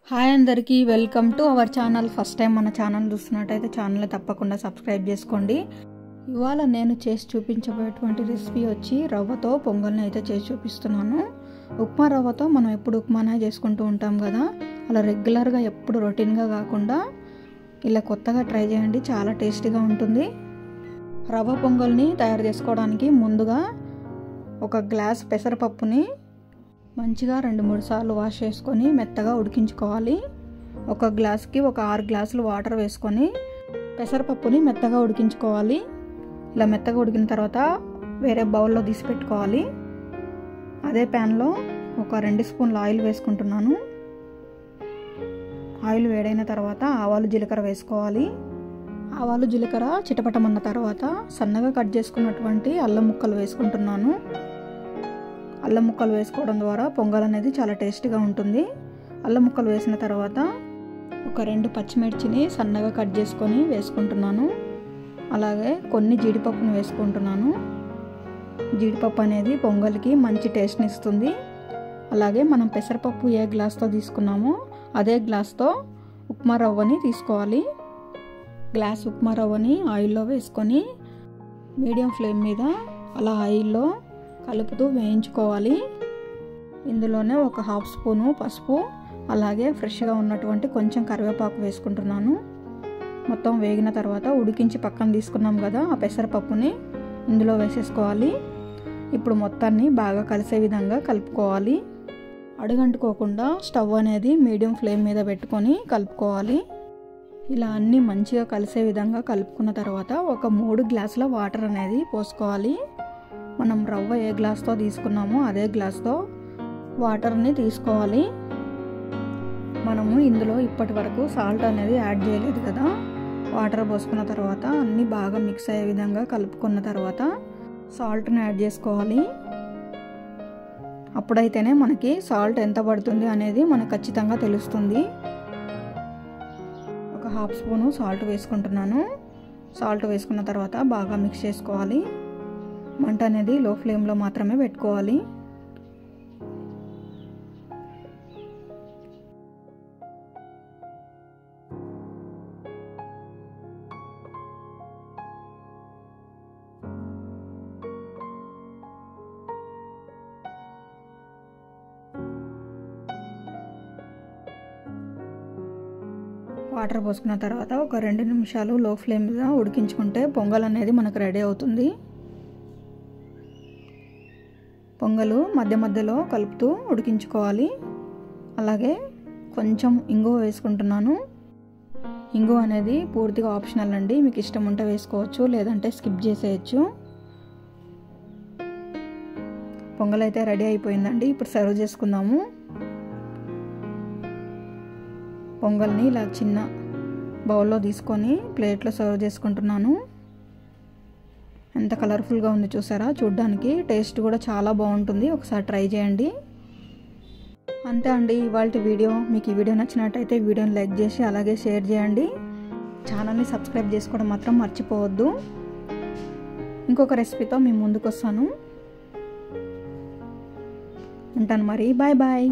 Hi అందరికీ welcome to our channel. First time మన channel చూస్తున్నట్టయితే ఛానల్ని తప్పకుండా సబ్స్క్రైబ్ చేసుకోండి. ఇవాళ నేను చేసి చూపించబోయేటువంటి రెసిపీ వచ్చి రవ్వతో పొంగల్ని అయితే చేసి చూపిస్తున్నాను. ఉప్మా రవ్వతో మనం ఎప్పుడు ఉప్మానే చేసుకుంటూ ఉంటాం కదా, అలా రెగ్యులర్గా ఎప్పుడు రొటీన్గా కాకుండా ఇలా కొత్తగా ట్రై చేయండి, చాలా టేస్టీగా ఉంటుంది. రవ్వ పొంగల్ని తయారు చేసుకోవడానికి ముందుగా ఒక గ్లాస్ పెసరపప్పుని మంచిగా 2-3 సార్లు వాష్ చేసుకొని మెత్తగా ఉడికించుకోవాలి. ఒక గ్లాస్కి ఒక 6 గ్లాసులు వాటర్ వేసుకొని పెసరపప్పుని మెత్తగా ఉడికించుకోవాలి. ఇలా మెత్తగా ఉడికిన తర్వాత వేరే బౌల్లో తీసి పెట్టుకోవాలి. అదే ప్యాన్లో ఒక 2 స్పూన్ల ఆయిల్ వేసుకుంటున్నాను. ఆయిల్ వేడైన తర్వాత ఆవాలు జీలకర్ర వేసుకోవాలి. ఆవాలు జీలకర్ర చిటపటమన్న తర్వాత సన్నగా కట్ చేసుకున్నటువంటి అల్లం ముక్కలు వేసుకుంటున్నాను. అల్లం ముక్కలు వేసుకోవడం ద్వారా పొంగల్ అనేది చాలా టేస్టీగా ఉంటుంది. అల్లం ముక్కలు వేసిన తర్వాత ఒక 2 పచ్చిమిర్చిని సన్నగా కట్ చేసుకొని వేసుకుంటున్నాను. అలాగే కొన్ని జీడిపప్పును వేసుకుంటున్నాను. జీడిపప్పు అనేది పొంగల్కి మంచి టేస్ట్ని ఇస్తుంది. అలాగే మనం పెసరపప్పు ఏ గ్లాస్తో తీసుకున్నామో అదే గ్లాస్తో ఉప్మా రవ్వని తీసుకోవాలి. గ్లాస్ ఉప్మా రవ్వని ఆయిల్లో వేసుకొని మీడియం ఫ్లేమ్ మీద అలా ఆయిల్లో కలుపుతూ వేయించుకోవాలి. ఇందులోనే ఒక 1/2 స్పూను పసుపు, అలాగే ఫ్రెష్గా ఉన్నటువంటి కొంచెం కరివేపాకు వేసుకుంటున్నాను. మొత్తం వేగిన తర్వాత ఉడికించి పక్కన తీసుకున్నాం కదా ఆ పెసరపప్పుని ఇందులో వేసేసుకోవాలి. ఇప్పుడు మొత్తాన్ని బాగా కలిసే విధంగా కలుపుకోవాలి. అడుగంటుకోకుండా స్టవ్ అనేది మీడియం ఫ్లేమ్ మీద పెట్టుకొని కలుపుకోవాలి. ఇలా అన్నీ మంచిగా కలిసే విధంగా కలుపుకున్న తర్వాత ఒక 3 గ్లాసుల వాటర్ అనేది పోసుకోవాలి. మనం రవ్వ ఏ గ్లాస్తో తీసుకున్నామో అదే గ్లాస్తో వాటర్ని తీసుకోవాలి. మనము ఇందులో ఇప్పటి వరకు సాల్ట్ అనేది యాడ్ చేయలేదు కదా. వాటర్ పోసుకున్న తర్వాత అన్నీ బాగా మిక్స్ అయ్యే విధంగా కలుపుకున్న తర్వాత సాల్ట్ని యాడ్ చేసుకోవాలి. అప్పుడైతేనే మనకి సాల్ట్ ఎంత పడుతుంది అనేది మనకు ఖచ్చితంగా తెలుస్తుంది. ఒక 1/2 స్పూను సాల్ట్ వేసుకుంటున్నాను. సాల్ట్ వేసుకున్న తర్వాత బాగా మిక్స్ చేసుకోవాలి. మంట అనేది లో ఫ్లేమ్లో మాత్రమే పెట్టుకోవాలి. వాటర్ పోసుకున్న తర్వాత ఒక 2 నిమిషాలు లో ఫ్లేమ్ మీద ఉడికించుకుంటే పొంగల్ అనేది మనకు రెడీ అవుతుంది. పొంగలు మధ్య మధ్యలో కలుపుతూ ఉడికించుకోవాలి. అలాగే కొంచెం ఇంగువ వేసుకుంటున్నాను. ఇంగువ అనేది పూర్తిగా ఆప్షనల్ అండి, మీకు ఇష్టం ఉంటే వేసుకోవచ్చు, లేదంటే స్కిప్ చేసేయచ్చు. పొంగల్ అయితే రెడీ అయిపోయిందండి. ఇప్పుడు సర్వ్ చేసుకుందాము. పొంగల్ని ఇలా చిన్న బౌల్లో తీసుకొని ప్లేట్లో సర్వ్ చేసుకుంటున్నాను. ఎంత కలర్ఫుల్గా ఉంది చూసారా, చూడ్డానికి టేస్ట్ కూడా చాలా బాగుంటుంది. ఒకసారి ట్రై చేయండి. అంతే అండి ఇవాల్టి వీడియో. మీకు ఈ వీడియో నచ్చినట్టయితే వీడియోని లైక్ చేసి అలాగే షేర్ చేయండి. ఛానల్ని సబ్స్క్రైబ్ చేసుకోవడం మాత్రం మర్చిపోవద్దు. ఇంకొక రెసిపీతో మీ ముందుకు వస్తాను. ఉంటాను మరి. Bye bye.